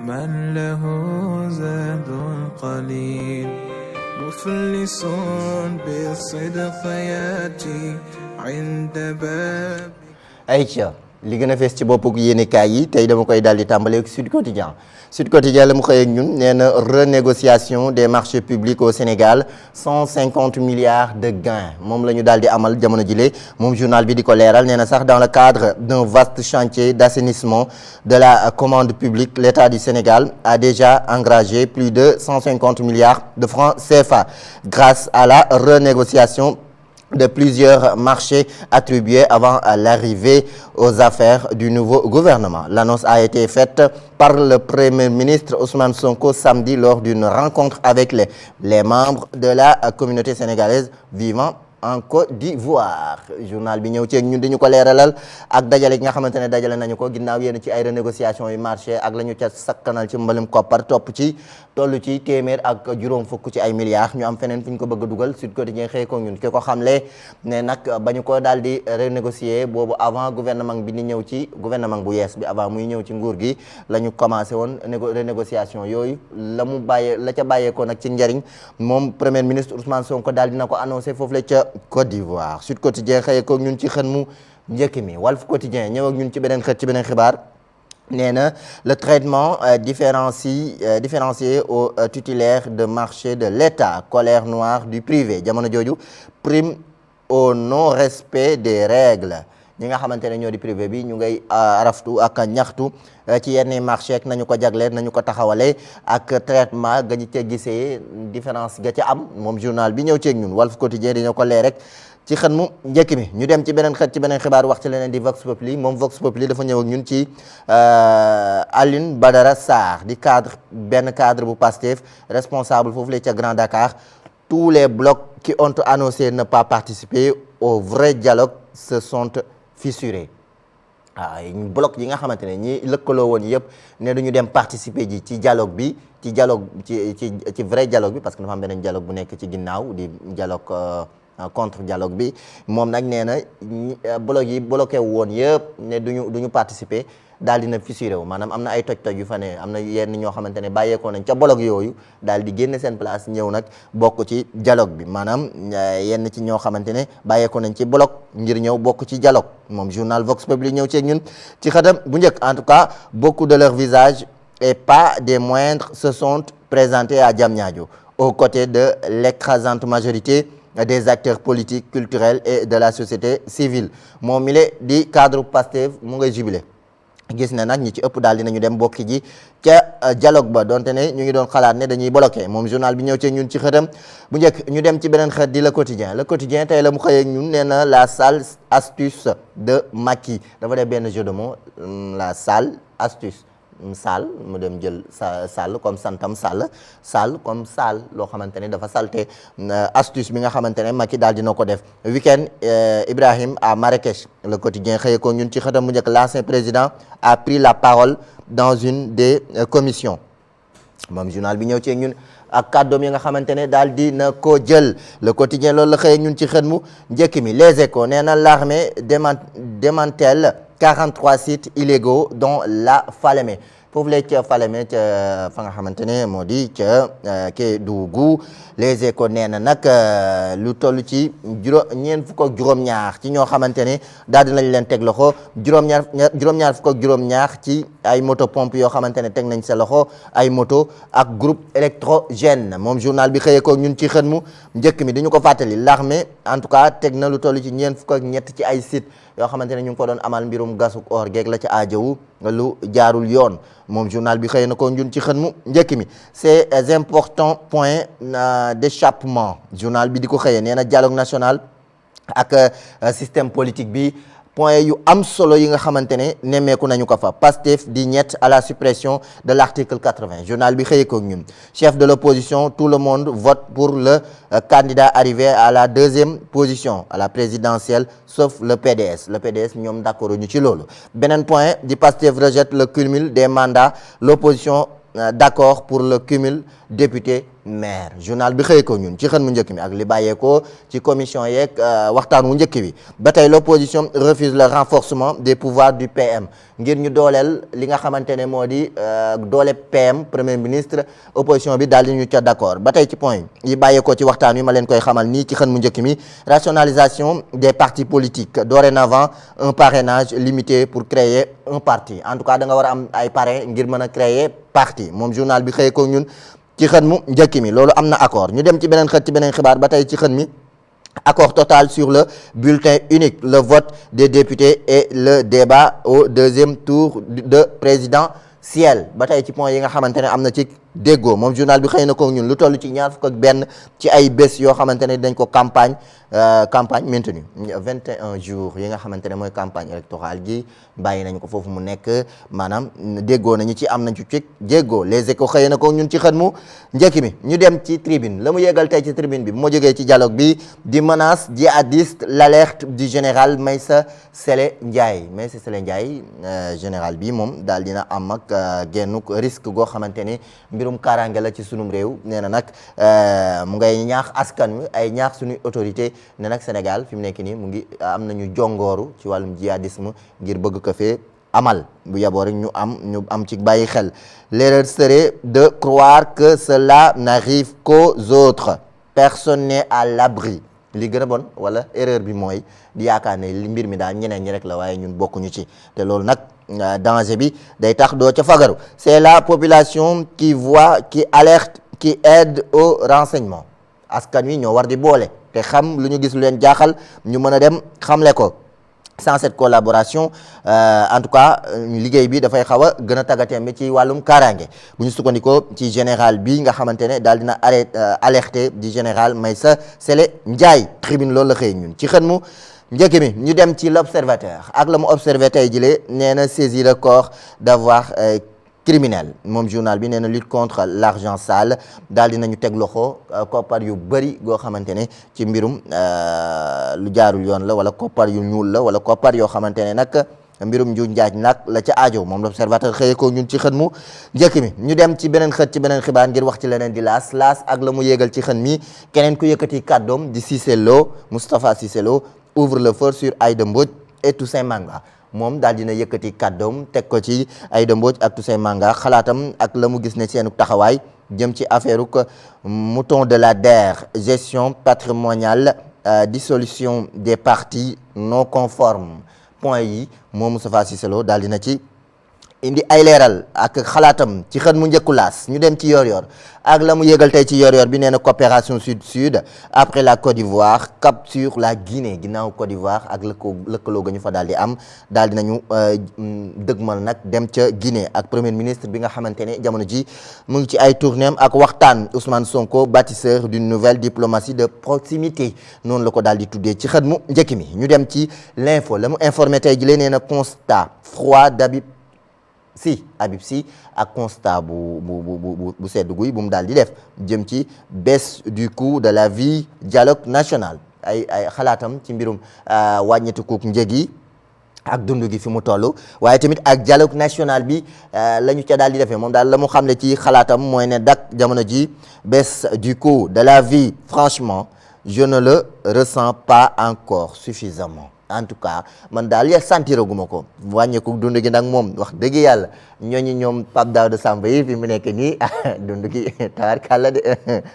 من له زاد قليل مفلس بالصدق ياتي عند باب. Aïcha li gën a fees ci boppu yéenekaay yi tey dama koy daal di tàmbale ak Sud Quotidien Sud Quotidien la mu xëy ak ñun nee na renégociation des marchés publics au Sénégal 150 milliards de gains moom la ñu daal di amal jamono jile moom journal bi di ko leeral nee na sax dans le cadre d'un vaste chantier d'assainissement de la commande publique l'État du Sénégal a déjà engagé plus de 150 milliards de francs CFA grâce à la renégociation de plusieurs marchés attribués avant l'arrivée aux affaires du nouveau gouvernement. L'annonce a été faite par le Premier ministre Ousmane Sonko samedi lors d'une rencontre avec les membres de la communauté sénégalaise vivant en Côte d'Ivoire. Journal bi ñëw ci ñun dañu ko leeralal ak dajale gi nga xamante ne dajale nañu ko ginnaaw yéen ci ay renégociation yu marché ak la ñu ca sakkanal ci mbalim koppar topp ci toll ci téeméer ak juróom fukk ci ay milliards ñu am feneen fu ñu ko bëgg a dugal Sud Quotidien xëy ko ñun ki ko xamle ne nag ba ñu ko daal di renégocier boobu avant gouvernement bi ni ñëw ci gouvernement bu yees bi avant muy ñëw ci nguur gi la ñu commencé woon renégociation yooyu la ca bàyyeekoo nag ci njariñ moom premier ministre Ousmane Sonko daal dina ko annoncé foofu la ca Côte d'Ivoire. Sud Quotidien xëy ko ñun ci xën mu njëkk mi Walf Quotidien ñëw ak ñun ci beneen xët ci beneen xibaar nee na le traitement différencié aux titulaires de marché de l'État colère noire du privé jamono jooju prime au non-respect des règles ñi nga xamante ne ñoo di privé bi ñu ngay araftu ak ñaxtu ci yenn marché ak nañu ko jagleel nañu ko taxawale ak traitement ga ñu ca gisee différence ga ca am moom journal bi ñëw ceeg ñun Walf Quotidien dañoo ko lee rek ci xën mu njëkk mi ñu dem ci beneen xët ci beneen xibaar wax ci leneen di Vox Populi moom Vox Populi dafa ñëw ak ñun ci Alioune Badara Sarr di benn cadre bu Pastef responsable foofu la ca Grand Dakar tous les blocs qui ont annoncé ne pas participer au vrai dialogue se sont fissurés bloc yi nga xamante ne ñi lëkkaloo woon yëpp ne duñu dem participer ji ci dialogue bi ci vrai dialogue bi parce que dafa am beneen dialogue bu nekk ci ginnaaw di dialogue contre dialogue bi moom nag nee na bloc yi bloqué woon yëpp ne duñu participer daal dina fissuré wu maanaam am na ay toj-toj yu fa ne am na yenn ñoo xamante ne bàyyeekoo nañ ca bloc yooyu daal di génne seen place ñëw nag bokk ci dialogue bi maanaam yenn ci ñoo xamante ne bàyyeekoo nañ ci bloc ngir ñëw bokk ci dialogue moom journal Vox Populi ñëw ci ñun ci xëtam bu njëkk en tout cas beaucoup de leurs visages et pas des moindres se sont présentés à Diamniadio aux côtés de l'écrasante majorité des acteurs politiques culturels et de la société civile moom mi le di cadre Pastef mu ngay jubilé gis na nag ñi ci ëpp daal dinañu dem bokki ji ca dialogue ba donte ne ñu ngi doon xalaat ne dañuy bloqué moom journal bi ñëw ci ñun ci xëtam bu njëkk ñu dem ci beneen xët di Le Quotidien tey la mu xëyee ñun nee na la sale astuce de Macky dafa def benn jeu de mots la sale astuce Sall mu dem jël Sall comme santam Sall comme Sall loo xamante ne dafa salte astuce bi nga xamante ne Macky daal dina ko def week-end Ibrahim à Marrakech Le Quotidien xëye ko ñun ci xëtam bu njëkk l'ancien président a pris la parole dans une des commissions moom journal bi ñëw ci ñun ak kàddoom yi nga xamante ne daal di na ko jël Le Quotidien loolu la xëye ñun ci xët mu njëkk mi Les Échos nee na l'armée démantèle 43 sites illégaux dont la Falémé foofu la ca Falémé ca fa nga xamante ne moo di ca Kédougou Les Échos nee na nag lu toll ci ñeent fukk ak juróom-ñaar ci ñoo xamante ne daal dinañ leen teg loxo juróom-ñaar fukk ak juróom-ñaar ci ay moto pompe yoo xamante ne teg nañ sa loxo ay moto ak groupe électrogène moom journal bi xëyee ko ñun ci xët mu njëkk mi dañu ko fàttali l'armée en tout cas teg na lu toll ci ñeent fukk ak ñett ci ay sites yoo xamante ne ñu ngi ko doon amal mbirum gasuk or geeg la ci aajowu lu jaarul yoon moom journal bi xëy na ko ñun ci xën mu njëkk mi ces importants points d'échappement journal bi di ko xëyee nee na dialogue national ak système politique bi point yu am solo yi nga xamante ne nemmeeku nañu ko fa Pastef di ñett à la suppression de l'article 80 journal bi xëyee ko ñun chef de l'opposition tout le monde vote pour le candidat arrivé à la deuxième position à la présidentielle sauf le PDS ñoom d'accord ñu ci loolu beneen point di Pastef rejette le cumul des mandats l'opposition d'accord pour le cumul député maire journal bi xëy ko ñun ci xën mu njëkk mi ak li bàyyeekoo ci commission yeeg waxtaan wu njëkk bi ba tey l'opposition refuse le renforcement des pouvoirs du PM ngir ñu dooleel li nga xamante ne moo di doole PM premier ministre opposition bi daal di ñu ca d'accord ba tey ci point yi bàyyeekoo ci waxtaan wi ma leen koy xamal nii ci xën mu njëkk mi rationalisation des partis politiques dorénavant un parrainage limité pour créer un parti en tout cas da nga war a am ay parrain ngir mën a créer parti moom journal bi xëy ko ñun ci xën mu njëkk mi loolu am na accord ñu dem ci beneen xët ci beneen xibaar ba tey ci xën mi accord total sur le bulletin unique le vote des députés et le débat au deuxième tour de présidentiel ba tey ci point yi nga xamante ne am na ci déggoo moom journal bi xëy na ko ñun lu toll ci ñaar fukk ak benn ci ay bés yoo xamante ne dañ ko campagne maintenue 21 jours yi nga xamante ne mooy campagne électorale gi bàyyi nañ ko foofu mu nekk maanaam déggoo nañu ci am nañ ci déggoo les échos xëy na ko ñun ci xët mu njëkk mi ñu dem ci tribune la mu yeggal tey ci tribune bi bu ma jógee ci dialogue bi di menace djihadiste l'alerte du général Meïssa Sélé Ndiaye général bi moom daal dina am ak gennuk risque goo xamante ni mbirum kaaraange la ci sunum réew nee na nag mu ngay ñaax askan wi ay ñaax suñuy autorité ne nag Sénégal fi mu nekk nii mu ngi am nañu jongooru ci wàllum djihadisme ngir bëgg ko fee amal bu yaboo rek ñu am ci bàyyi xel l'erreur serait de croire que cela n'arrive qu'aux autres personne n'est à l'abri li gën a bon wala erreur bi mooy di yaakaar ne li mbir mi daal ñeneen ñi rek la waaye ñun bokkuñu ci te loolu nag danger bi day tax doo ca fagaru c'est la population qui voit qui alerte qui aide au renseignement askan wi ñoo war di boole te xam lu ñu gis lu leen jaaxal ñu mën a dem xamle ko sans cette collaboration en tout cas liggéey bi dafay xaw a gën a tàggatémbe ci wàllum kaaraange bu ñu sukkandikoo ci général bi nga xamante ne daal dina alerté di général Meïssa Sélé Ndiaye tribune loolu la xëy ñun ci xën mu njëkk mi ñu dem ci l'observateur ak la mu observé tey jile nee na saisi le corps d'avoir criminel moom journal bi nee na lutte contre l'argent sale daal dinañu teg loxo koppar yu bëri goo xamante ne ci mbirum lu jaarul yoon la wala koppar yu ñuul la wala koppar yoo xamante ne nag mbirum njuuj njaaj nag la ca aajo moom l'observateur xëyee ko ñun ci xën mu njëkk mi ñu dem ci beneen xët ci beneen xibaar ngir wax ci leneen di laas ak la mu yéegal ci xën mi keneen ku yëkkati kàddoom di Cissé Lo Moustapha Cissé Lo ouvre le feu sur Aïda Mbodj et Toussaint Manga moom daal dina yëkkati kàddoom teg ko ci Aïda Mbodj ak Toussaint Manga xalaatam ak la mu gis ne seenu taxawaay jëm ci affaire mouton de la DER gestion patrimoniale dissolution des partis non conformes point yi moom Moustapha Cissé Lo daal dina ci indi ay leeral ak xalaatam ci xën mu njëkku laas ñu dem ci yor-yor ak la mu yëgal tey ci yor-yor bi nee na coopération sud-sud après la Côte d'Ivoire cap sur la Guinée ginnaaw Côte d'Ivoire ak lëkkaloo ga ñu fa daal di am daal di nañu dëgmal nag dem ca Guinée ak premier ministre bi nga xamante ne jamono ji mu ngi ci ay tournéem ak waxtaan Ousmane Sonko bâtisseur d'une nouvelle diplomatie de proximité noonu la ko daal di tuddee ci xën mu njëkk mi ñu dem ci l'info la mu informé tey ji lee nee na constat froid Habib Sy ak constat bu sedd guy bu mu daal di def jëm ci baisse du coût de la vie dialogue national ay xalaatam ci mbirum wàññeeku njëg yi ak dund gi fi mu toll waaye tamit ak dialogue national bi la ñu ca daal di defee moom daal la mu xamle ci xalaatam mooy ne dak jamono ji baisse du coût de la vie franchement je ne le ressens pas encore suffisamment en tout cas man daal ya sentiraguma ko wàññeeku dund gi nag moom wax dëgg yàlla ñoom Pape Daouda Samba yi fi mu nekk nii dund gi tabarkàlla de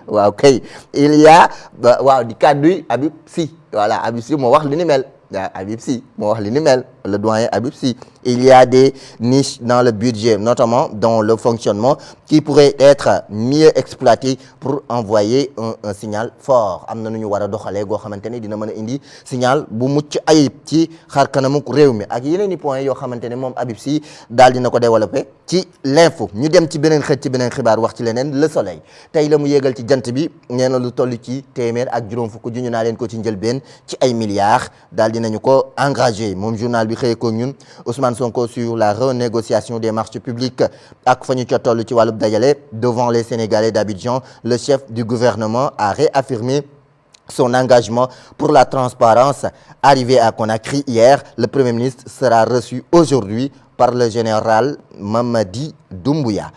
waaw kay il y a waaw di kàdduy Habib Sy voilà Habib Sy moo wax li ni mel Habib Sy moo wax li ni mel le doyen Habib Sy il y a des niches dans le budget notamment dans le fonctionnement qui pourraient être mieux exploitées pour envoyer un signal fort am na nu ñu war a doxalee goo xamante ne dina mën a indi signal bu mucc ayib ci xar kanamu réew mi ak yeneen i points yoo xamante ne moom Habib Sy daal dina ko développé ci l'info ñu dem ci beneen xët ci beneen xibaar wax ci leneen le soleil tey la mu yéegal ci jant bi nee na lu toll ci téeméer ak juróom fukk ju ñu naa leen ko ci njëlbeen ci ay milliards daal dinañu ko engagé moom journal bi xëyee ko ñun Ousmane Sonko sur la renégociation des marchés publics ak fa ñu ca toll ci wàllub dajale devant les Sénégalais d'Abidjan le chef du gouvernement a réaffirmé son engagement pour la transparence. Arrivé à Conakry hier, le Premier ministre sera reçu aujourd'hui par le général Mamadi Doumbouya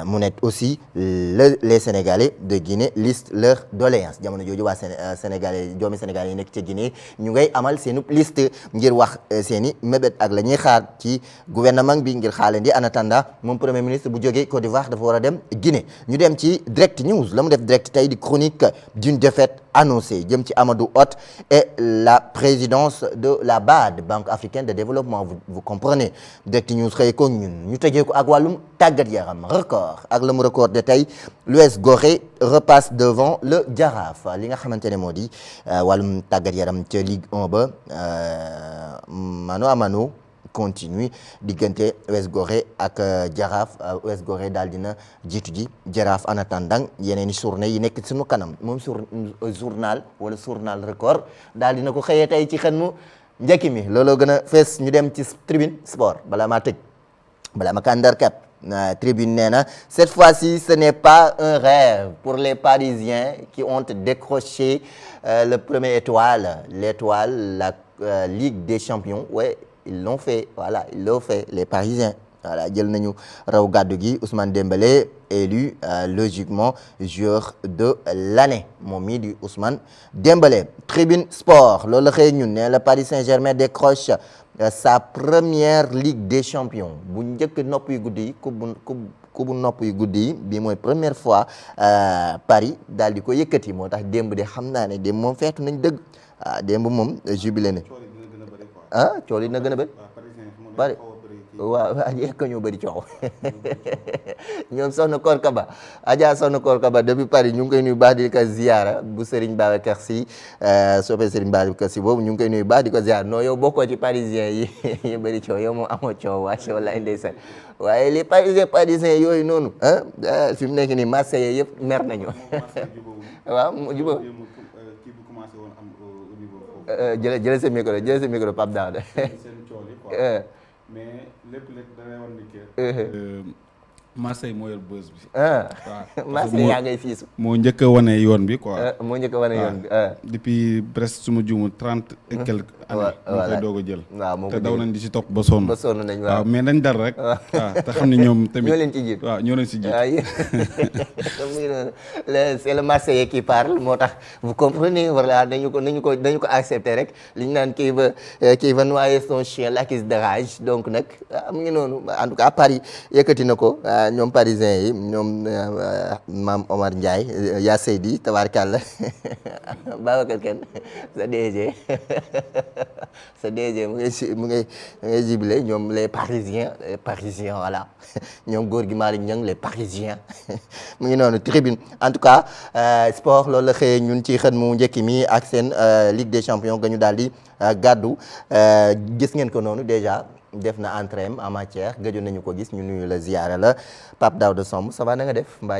mu nekk aussi les Sénégalais de Guinée listent leurs doléances jamono jooju waa Sénégalais doomi Sénégalais yi nekk ca Guinée ñu ngay amal seenu liste ngir wax seeni mébét ak la ñuy xaar ci gouvernement bi ngir xaalendi en attendant moom premier ministre bu jógee Côte d'Ivoire dafa war a dem Guinée ñu dem ci direct news la mu def direct tey di chronique d'une défaite annoncée jëm ci Amadou Hott et la présidence de la BAD Banque africaine de développement vous comprenez direct news xëy ko ñun ñu tëjee ko ak wàllum tàggat yaram record ak la mu record de tey l'US Gorée repasse devant le Jaraaf li nga xamante ne moo di wàllum tàggat yaram ca Ligue 1 ba mano à mano continue diggante US Gorée ak Jaraaf US Gorée daal dina jiitu ji Jaraaf en attendant yeneen i journée yi nekk suñu kanam moom journal record daal dina ko xëyee tey ci xën mu njëkk mi looloo gën a fees ñu dem ci tribune sport balaa maa tëj balaa ma kàndar kap tribune nee na cette fois-ci ce n'est pas un rêve pour les Parisiens qui ont décroché le premier étoile la Ligue des Champions ouais ils l'ont fait voilà ils l'ont fait les Parisiens voilà jël nañu raw gàddu gi Ousmane Dembélé élu logiquement joueur de l'année moom mii di Ousmane Dembélé tribune sport loolu la xëy ñun ne le Paris Saint-Germain décroche sa première Ligue des Champions bu njëkk nopp yu guddi yi ku bu nopp yu guddi yi bii mooy première fois Paris daal di ko yëkkati moo tax démb de xam naa ne démb moom feetu nañ dëgg démb moom jubilé na cool yi dina gën a bëri waaw yekk ñoo bëri coow ñoom soxna Koor Kaba Adja soxna Koor Kaba depuis Paris ñu ngi koy nuyu baax di ko ziyaara bu Serigne Babacar Sy soppee Serigne Babacar Sy boobu ñu ngi koy nuyu baax di ko ziyaara non yow bokkoo ci parisien yi ñu bëri coow yow moom amoo coow waay wallaay ndeysaan waaye les parisiens yooyu noonu fi mu nekk nii Marseille yëpp mer nañu waaw juba jële sa micro Pape Daouda mais lépp da ngay war ni Marseille moo yor buzz bi. waaw Marseille yaa ngay fiisu. moo njëkk a wane yoon bi quoi. moo njëkk a wane yoon bi. depuis presque su ma juumul 30 et quelques années. mu koy doog a jël. waaw moo te daw nañ di si topp ba sonn. ba sonn nañ waaw mais dañ dal rek. waaw te xam ne ñoom tamit ñoo leen ci jiit. waaw ñoo leen si jiit. c'est le Marseillais qui parle moo tax vous comprenez voilà dañu ko accepter rek li ñu naan qui va noyer son chien l'accuse de rage donc nag mu ngi noonu en tout cas Paris yëkkati na ko. ñoom parisiens yi ñoom Mame Omar Ndiaye yaa Seydi tabarkàlla Babacar Kane sa DG mu ngi jibile ñoom les parisiens voilà ñoom góor gi Malick Niang les parisiens mu ngi noonu tribune en tout cas sport loolu la xëyee ñun ci xën mu njëkki mi ak seen Ligue des champions ga ñu daal di gàddu gis ngeen ko noonu déjà def na entrée en matière gëjoon nañu ko gis ñu nuyu la ziyaara la Pape Daouda Samb ça va na nga def mbaa